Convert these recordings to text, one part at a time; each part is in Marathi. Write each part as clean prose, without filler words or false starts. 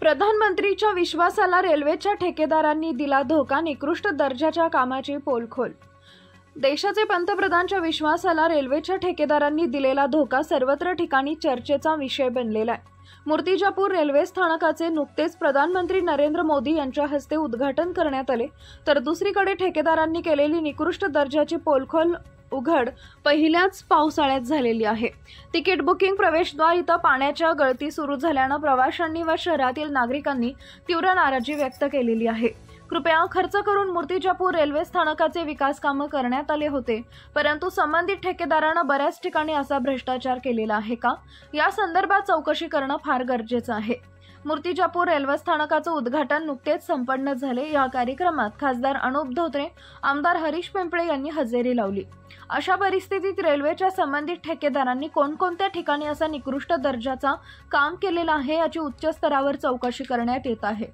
प्रधानमंत्रीच्या विश्वासाला रेल्वेच्या ठेकेदारांनी दिला धोका, निकृष्ट दर्जाच्या कामाची पोलखोल। देशाचे पंतप्रधानांच्या विश्वासाला रेल्वेच्या ठेकेदारांनी दिलेला धोका सर्वत्र ठिकाणी चर्चेचा विषय बनलेला आहे। मूर्तिजापूर रेल्वे स्थानकाचे नुकतेच प्रधानमंत्री नरेंद्र मोदी यांच्या हस्ते उद्घाटन करण्यात आले, तर दुसरीकडे ठेकेदारांनी केलेली निकृष्ट दर्जाची पोलखोल उघड पहिल्याच पावसाळ्यात झालेली आहे। तिकीट बुकिंग प्रवेशद्वार इथं पाण्याच्या गळती सुरू झाल्यानं प्रवाशांनी व शहरातील नागरिकांनी तीव्र नाराजी व्यक्त केलेली आहे। कृपया खर्च करून मूर्तिजापूर रेल्वे स्थानकाचे विकास कामं करण्यात आले होते, परंतु संबंधित ठेकेदारांना बऱ्याच ठिकाणी असा भ्रष्टाचार केलेला आहे का, या संदर्भात चौकशी करणं फार गरजेचं आहे। मूर्तिजापूर रेल्वे स्थानकाचं उद्घाटन नुकतेच संपन्न झाले। या कार्यक्रमात खासदार अनुप धोत्रे, आमदार हरीश पिंपळे यांनी हजेरी लावली। अशा परिस्थितीत रेल्वेच्या संबंधित ठेकेदारांनी कोणकोणत्या ठिकाणी असा निकृष्ट दर्जाचा काम केलेला आहे याची उच्च स्तरावर चौकशी करण्यात येत आहे।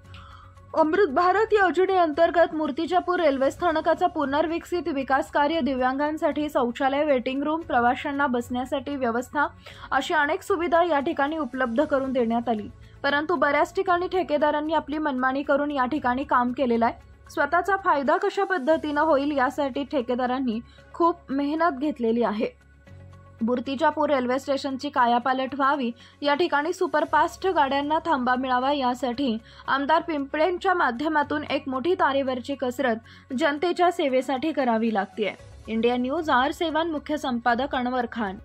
अमृत भारत योजनेअंतर्गत मूर्तिजापूर रेल्वे स्थानकाचा पुनर्विकसित विकास कार्य, दिव्यांगांसाठी शौचालय, वेटिंग रूम, प्रवाशांना बसण्यासाठी व्यवस्था अशी अनेक सुविधा या ठिकाणी उपलब्ध करून देण्यात आली, परंतु बऱ्याच ठिकाणी ठेकेदारांनी आपली मनमानी करून या ठिकाणी काम केलेलं आहे। स्वतःचा फायदा कशा पद्धतीने होईल यासाठी ठेकेदारांनी खूप मेहनत घेतलेली आहे। मूर्तिजापूर रेल्वे स्टेशनची कायापालट व्हावी, या ठिकाणी सुपरफास्ट गाड्यांना थांबा मिळावा, यासाठी आमदार पिंपळेंच्या माध्यमातून एक मोठी तारेवरची कसरत जनतेच्या सेवेसाठी करावी लागते। इंडिया न्यूज R7 मुख्य संपादक अनवर खान।